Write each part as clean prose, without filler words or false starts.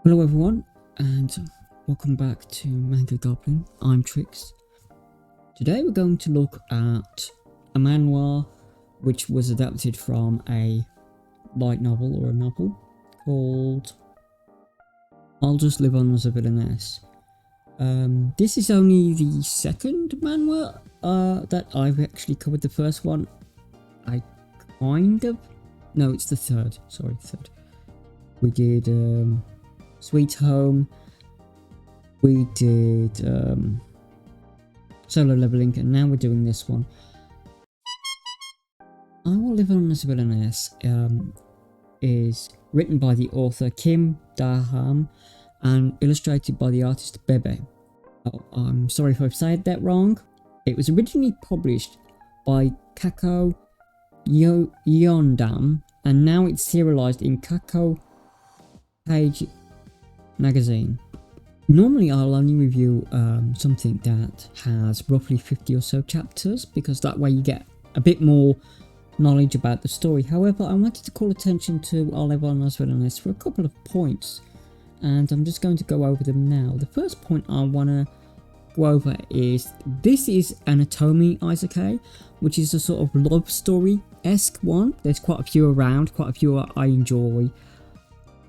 Hello everyone, and welcome back to Manga Goblin. I'm Trix. Today we're going to look at a manhwa which was adapted from a light novel or a novel called I'll Just Live On As a Villainess. This is only the second manhwa that I've actually covered. The first one no, it's the third. Sorry, third. We did Sweet Home, we did Solo Leveling, and now we're doing this one. I Will Live On As a Villainess is written by the author Kim Da-ham and illustrated by the artist Bebe. Oh, I'm sorry if I've said that wrong. It was originally published by Kako Yeondam, and now it's serialized in Kako Page magazine. Normally I'll only review something that has roughly 50 or so chapters, because that way you get a bit more knowledge about the story. However, I wanted to call attention to I'll Live On As Villainess for a couple of points, and I'm just going to go over them now. The first point I want to go over is this is an Otome Isekai, which is a sort of love story-esque one. There's quite a few around, quite a few I enjoy.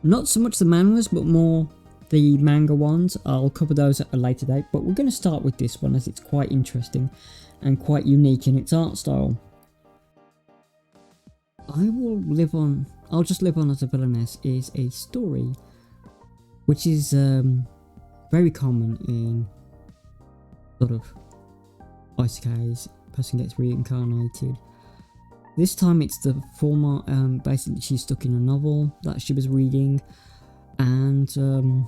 Not so much the manhwas, but more the manga ones. I'll cover those at a later date, but we're going to start with this one as it's quite interesting and quite unique in its art style. I'll Just Live On As a Villainess is a story which is very common in sort of isekais. Person gets reincarnated. This time it's the former, basically she's stuck in a novel that she was reading, and the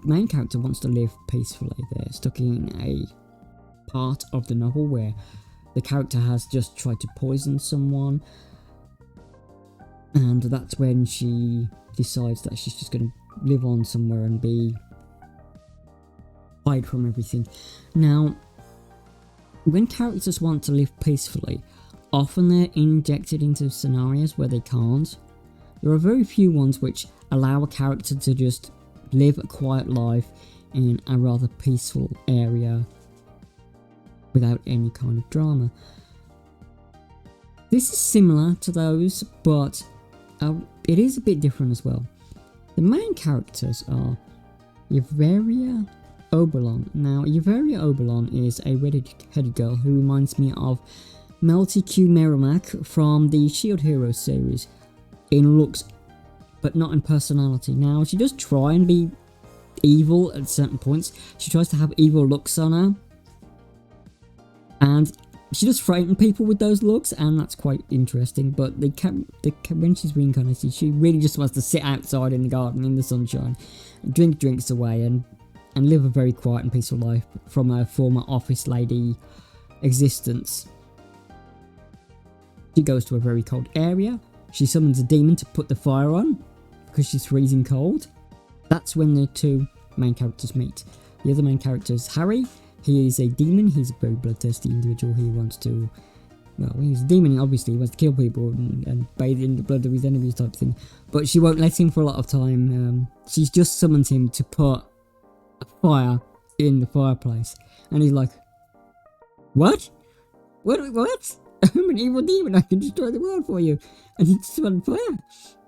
main character wants to live peacefully. They're stuck in a part of the novel where the character has just tried to poison someone, and that's when she decides that she's just going to live on somewhere and hide from everything. Now, when characters want to live peacefully, often they're injected into scenarios where they can't. There are very few ones which allow a character to just live a quiet life in a rather peaceful area without any kind of drama. This is similar to those, but it is a bit different as well. The main characters are Yuveria Oberon. Now, Yuveria Oberon is a red-headed girl who reminds me of Melty Q Merrimack from the Shield Hero series in looks, but not in personality. Now, she does try and be evil at certain points. She tries to have evil looks on her, and she does frighten people with those looks, and that's quite interesting. But when she's reincarnated, she really just wants to sit outside in the garden in the sunshine and drink drinks away and live a very quiet and peaceful life from her former office lady existence. She goes to a very cold area. She summons a demon to put the fire on because she's freezing cold. That's when the two main characters meet. The other main character is Harry. He is a demon. He's a very bloodthirsty individual. He wants to, well, he's a demon, obviously. He wants to kill people and bathe in the blood of his enemies type of thing. But she won't let him for a lot of time. She's just summoned him to put a fire in the fireplace. And he's like, What? I'm an evil demon, I can destroy the world for you. And he just went fire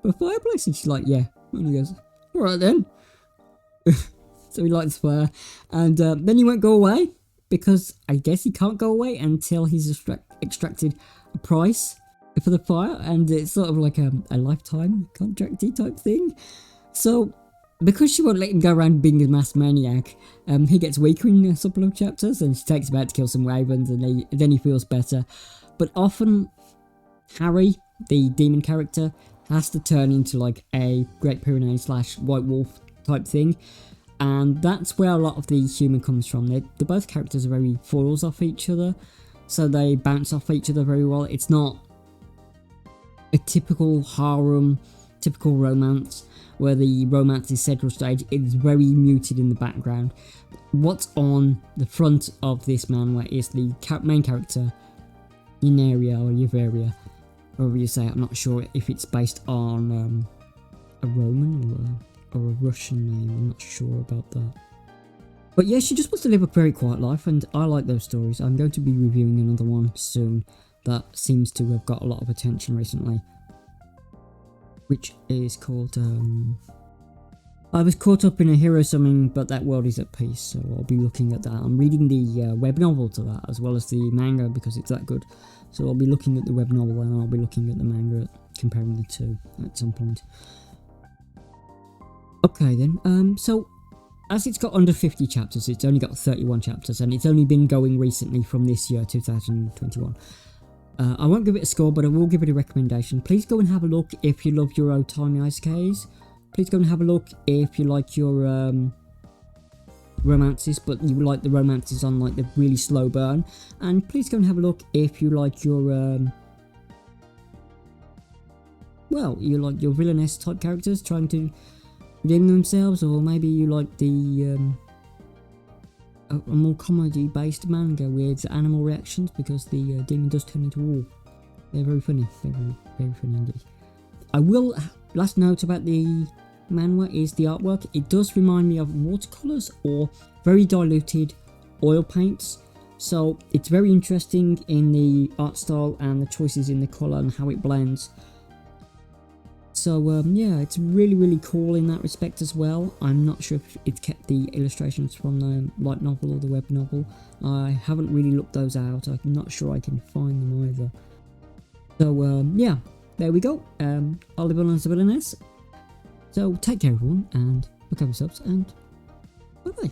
for a fireplace, and she's like, yeah. And he goes, alright then. So he lights fire, and then he won't go away, because I guess he can't go away until he's extracted a price for the fire, and it's sort of like a lifetime contracty type thing. So because she won't let him go around being a mass maniac, he gets weaker in a couple of chapters, and she takes him out to kill some ravens, and then he feels better. But often, Harry, the demon character, has to turn into like a Great Pyrenees / White Wolf type thing, and that's where a lot of the humour comes from. The both characters are very foils off each other, so they bounce off each other very well. It's not a typical harem, typical romance, where the romance is central stage. It's very muted in the background. What's on the front of this manhwa is the main character, Yuveria, however you say it. I'm not sure if it's based on a Roman or or a Russian name. I'm not sure about that. But yeah, she just wants to live a very quiet life, and I like those stories. I'm going to be reviewing another one soon that seems to have got a lot of attention recently, which is called I was caught up in a hero summon, but that world is at peace, so I'll be looking at that. I'm reading the web novel to that, as well as the manga, because it's that good. So I'll be looking at the web novel, and I'll be looking at the manga, comparing the two at some point. Okay then, so as it's got under 50 chapters, it's only got 31 chapters, and it's only been going recently from this year, 2021. I won't give it a score, but I will give it a recommendation. Please go and have a look if you love your Otome Isekays. Please go and have a look if you like your romances, but you like the romances on like the really slow burn. And please go and have a look if you like your you like your villainess type characters trying to redeem themselves, or maybe you like the a more comedy based manga with animal reactions, because the demon does turn into a wolf. They're very funny. They're very, very funny indeed. I will, last note about the manhwa is the artwork. It does remind me of watercolours or very diluted oil paints. So it's very interesting in the art style and the choices in the colour and how it blends. So yeah, it's really, really cool in that respect as well. I'm not sure if it's kept the illustrations from the light novel or the web novel. I haven't really looked those out. I'm not sure I can find them either. So yeah, there we go. I'll live on as a villainess. So take care everyone, and look after yourselves, and bye bye.